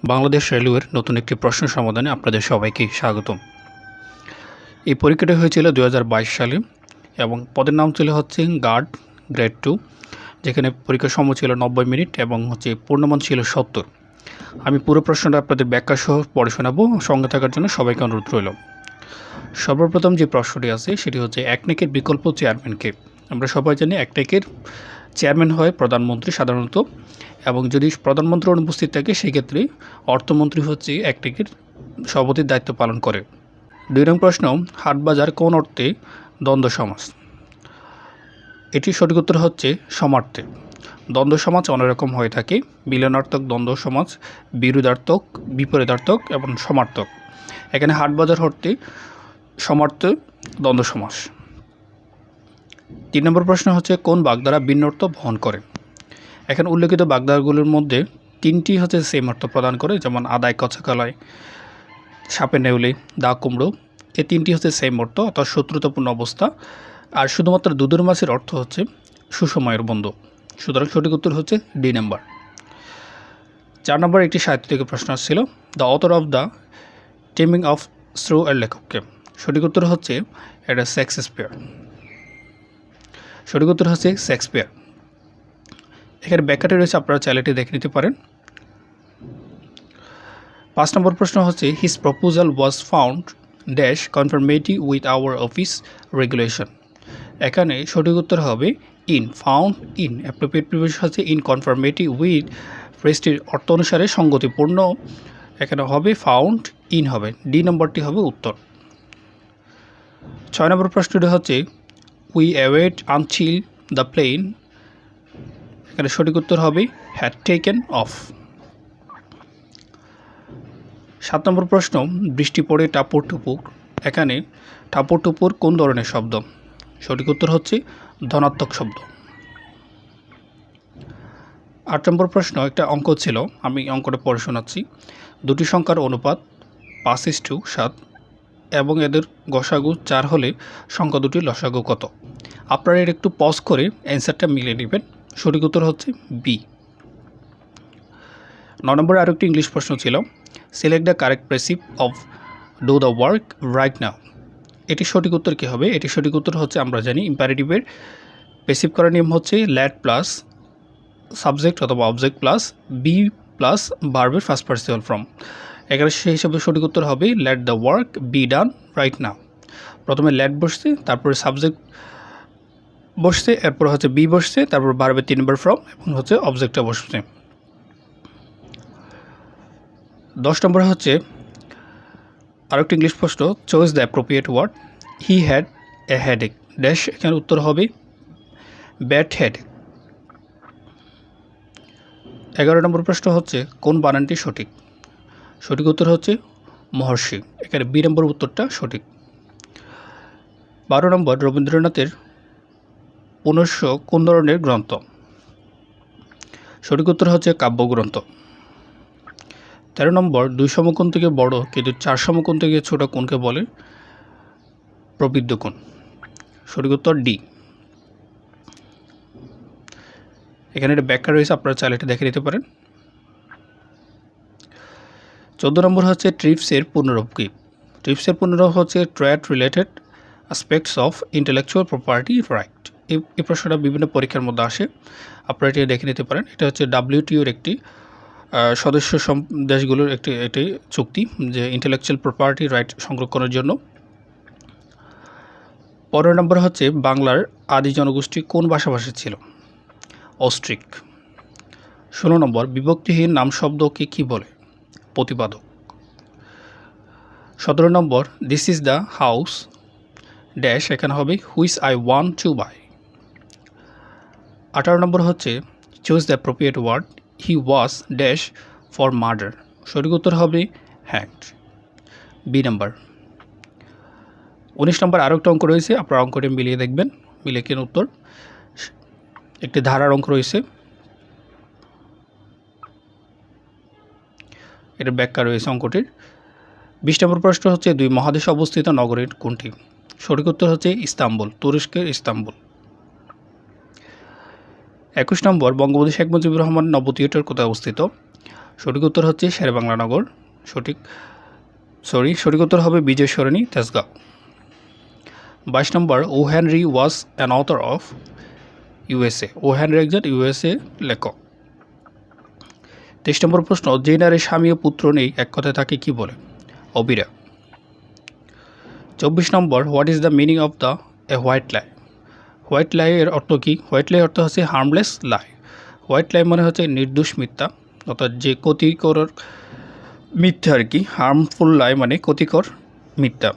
বাংলাদেশ রেলওয়ের নতুন একটি প্রশ্ন সমাধানে আপনাদের সবাইকে স্বাগতম। এই পরীক্ষাটি হয়েছিল 2022 সালে এবং পদের নাম ছিল হচ্ছে গার্ড গ্রেড 2, যেখানে পরীক্ষার সময় ছিল 90 মিনিট এবং পূর্ণমান ছিল 70। আমি পুরো প্রশ্নটা আপনাদের ব্যাখ্যা সহ পড়ে শোনাবো। সঙ্গে থাকার জন্য সবাইকে অনুরোধ রইল। সর্বপ্রথম যে প্রশ্নটি আছে সেটি হচ্ছে একনেকের বিকল্প চেয়ারম্যানকে। আমরা সবাই জানি একনেকের চেয়ারম্যান হয় প্রধানমন্ত্রী সাধারণত, এবং যদি প্রধানমন্ত্রী অনুপস্থিত থাকে সেক্ষেত্রে অর্থমন্ত্রী হচ্ছে একনেকের সভাপতির দায়িত্ব পালন করে। 2 নং প্রশ্ন, হাটবাজার কোন অর্থে দ্বন্দ্ব সমাস? এটির সঠিক উত্তর হচ্ছে সমার্থে। দ্বন্দ্ব সমাজ অনেক রকম হয়ে থাকে: মিলনার্থক দ্বন্দ্ব সমাজ, বিরোধার্থক, বিপরীতার্থক এবং সমার্থক। এখানে হাটবাজার অর্থে সমার্থে দ্বন্দ্ব সমাস। 3 নম্বর প্রশ্ন হচ্ছে কোন বাগধারা ভিন্ন অর্থ বহন করে? এখানে উল্লেখিত বাগধারাগুলোর মধ্যে 3টি হচ্ছে সেম অর্থ প্রদান করে, যেমন আদায় কচাকালয়, সাপে নেউলে, দা কুমড়ো। এই 3টি হচ্ছে সেম অর্থ, অর্থাৎ শত্রুতাপূর্ণ অবস্থা। আর শুধুমাত্র দুধের মাছের অর্থ হচ্ছে সুসময়ের বন্ধু। সুতরাং সঠিক উত্তর হচ্ছে ডি নাম্বার। 4 নম্বর একটি সাহিত্য থেকে প্রশ্ন আসছিল, the author of the taming of shrew এর লেখককে। সঠিক উত্তর হচ্ছে এটা শেক্সপিয়ার। সঠিক উত্তর হচ্ছে শেক্সপিয়ার। এখানে ব্যাখ্যাটি রয়েছে, আপনারা চ্যানেলটি দেখে নিতে পারেন। 5 নম্বর প্রশ্ন হচ্ছে his proposal was found dash confirmative with our office regulation. এখানে সঠিক উত্তর হবে in. Found in appropriate preposition হচ্ছে ইন কনফার্মেটিভ উইথ, ফ্রেজটির অর্থ অনুসারে সঙ্গতিপূর্ণ। এখানে হবে ফাউন্ড ইন হবে, ডি নম্বরটি হবে উত্তর। 6 নম্বর প্রশ্নটি হচ্ছে we await until the plane. এখানে সঠিক উত্তর হবে হ্যাড টেকেন অফ। 7 নম্বর প্রশ্ন বৃষ্টি পড়ে টাপুর টুপুর। এখানে টাপুর টুপুর কোন ধরনের শব্দ? সঠিক উত্তর হচ্ছে ধনাত্মক শব্দ। 8 নম্বর প্রশ্ন একটা অঙ্ক ছিল, আমি অঙ্কটা পড়ে শোনাচ্ছি। দুটি সংখ্যার অনুপাত 5:7 এবং এদের গসাগু 4 হলে সংখ্যা দুটির লসাগু কত? আপনারা এর একটু পজ করে অ্যান্সারটা মিলিয়ে নেবেন। সঠিক উত্তর হচ্ছে বি। 9 নম্বরে আরও একটি ইংলিশ প্রশ্ন ছিল, select the correct passive of do the work right now. এটি সঠিক উত্তর কী হবে? এটি সঠিক উত্তর হচ্ছে, আমরা জানি ইম্পারেটিভের প্যাসিভ করার নিয়ম হচ্ছে লেট প্লাস সাবজেক্ট অথবা অবজেক্ট প্লাস বি প্লাস ভার্বের ফার্স্ট পার্টিসিপাল ফর্ম। এখানে সেই হিসাবে সঠিক উত্তর হবে let the work be done right now. প্রথমে লেট বসছে, তারপরে সাবজেক্ট বসছে, এরপর হচ্ছে বি বসছে, তারপর ভার্বের 3 নম্বর ফর্ম এবং হচ্ছে অবজেক্টটা বসছে। 10 নম্বরে হচ্ছে আরেকটি ইংলিশ প্রশ্ন, choice the appropriate word. He had a headache dash. এখানে উত্তর হবে ব্যাড হেডেক। 11 নম্বর প্রশ্ন হচ্ছে কোন বানানটি সঠিক? সঠিক উত্তর হচ্ছে মহর্ষি। এখানে বি নম্বর উত্তরটা সঠিক। 12 নম্বর রবীন্দ্রনাথের পুনশ্চ কোন ধরনের গ্রন্থ? সঠিক উত্তর হচ্ছে কাব্যগ্রন্থ। 13 নম্বর 2 সমকোণ থেকে বড় কিন্তু 4 সমকোণ থেকে ছোট কোণকে বলে? প্রবৃদ্ধ কোণ। সঠিক উত্তর ডি। এখানে একটা ব্যাখ্যা রয়েছে, আপনারা চাইলে এটা দেখে নিতে পারেন। 14 নম্বর হচ্ছে ট্রিপসের পূর্ণরূপ কী? ট্রিপসের পূর্ণরূপ হচ্ছে trade related aspects of intellectual property right. এই প্রশ্নটা বিভিন্ন পরীক্ষার মধ্যে আসে, আপনারা এটা দেখে নিতে পারেন। এটা হচ্ছে WTOর একটি সদস্য দেশগুলোর একটি চুক্তি, যে ইন্টেলেকচুয়াল প্রপার্টি রাইট সংরক্ষণের জন্য। 15 নম্বর হচ্ছে বাংলার আদি জনগোষ্ঠী কোন ভাষাভাষী ছিল? অস্ট্রিক। 16 নম্বর বিভক্তিহীন নাম শব্দকে কী বলে? প্রতিপাদক। 17 নম্বর this is the house dash. এখানে হবে which I want to buy. 18 নম্বর হচ্ছে choose the appropriate word he was dash for murder. সঠিক উত্তর হবে হ্যাংড, বি নাম্বার। 19 নম্বর আরও একটা অঙ্ক রয়েছে, আপনার অঙ্কটি মিলিয়ে দেখবেন, মিলিয়ে কেন উত্তর। একটি ধারার অঙ্ক রয়েছে, এটার ব্যাখ্যা রয়েছে অঙ্কটির। 20 নম্বর প্রশ্ন হচ্ছে 2 মহাদেশে অবস্থিত নগরীর কোনটি? সঠিক উত্তর হচ্ছে ইস্তাম্বুল, তুরস্কের ইস্তাম্বুল। 21 নম্বর বঙ্গবন্ধু শেখ মুজিবুর রহমান নব থিয়েটার কোথায় অবস্থিত? সঠিক উত্তর হচ্ছে শেরেবাংলা নগর। সঠিক উত্তর হবে বিজয় সরণি, তেজগাঁও। 22 নম্বর, O Henry was an author of USA. O Henry একজন ইউএসএ লেখক। 23 নম্বর প্রশ্ন, যে নারীর স্বামী ও পুত্র নেই এক কথায় তাকে কি বলে? অবিরা। 24 নম্বর, what is the meaning of the a white lie? White lie এর অর্থ কী? হোয়াইট লাই অর্থ হচ্ছে হার্মলেস লাই। হোয়াইট লাই মানে হচ্ছে নির্দোষ মিথ্যা, অর্থাৎ যে ক্ষতিকর মিথ্যা আর কি। হার্মফুল লাই মানে ক্ষতিকর মিথ্যা।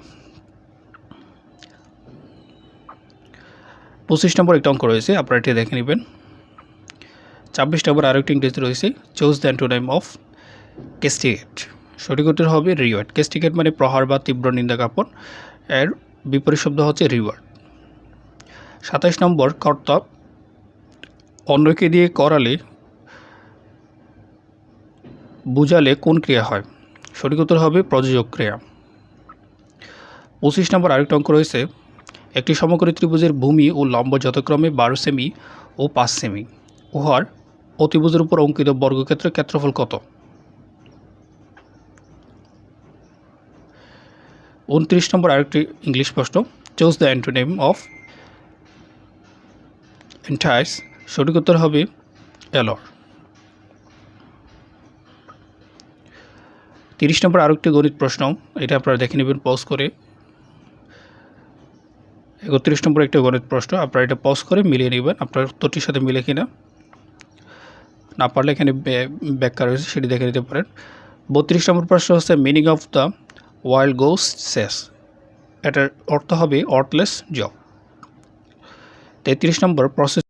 25 নম্বর একটা অঙ্ক রয়েছে, আপনারা এটি দেখে নেবেন। 26 নম্বর আরেকটি ইংরেজি রয়েছে, চুজ দ্য অ্যান্টোনিম অফ ক্যাস্টিগেট। সঠিক উত্তর হবে রিওয়ার্ড। ক্যাস্টিগেট মানে প্রহার বা তীব্র নিন্দা জ্ঞাপন, এর বিপরীত শব্দ হচ্ছে রিওয়ার্ড। 27 নম্বর, কর্তা অন্যকে দিয়ে করালে বুঝালে কোন ক্রিয়া হয়? সঠিক উত্তর হবে প্রযোজক ক্রিয়া। 25 নম্বর আরেকটা অঙ্ক রয়েছে, একটি সমকোণী ত্রিভুজের ভূমি ও লম্ব যথাক্রমে 12 সেমি ও 5 সেমি, উহার অতিভুজের উপর অঙ্কিত বর্গক্ষেত্রের ক্ষেত্রফল কত? 29 নম্বর আরেকটি ইংলিশ প্রশ্ন, চুজ দ্য অ্যান্টোনিম অফ এন্টায়ার্স। সঠিক উত্তর হবে এলর। 30 নম্বর আরেকটি গণিত প্রশ্ন, এটা আপনারা দেখে নেবেন পজ করে। 31 নম্বর একটা গণিত প্রশ্ন, আপনারা এটা পজ করে মিলিয়ে নেবেন আপনার উত্তরটির সাথে মিলে কিনা। না পারলে এখানে ব্যাখ্যা রয়েছে, সেটি দেখে নিতে পারেন। 32 নম্বর প্রশ্ন হচ্ছে, মিনিং অফ দ্য ওয়াইল্ড গোস সেস। এটার অর্থ হবে অর্থলেস জব। 33 নম্বর, প্রসেস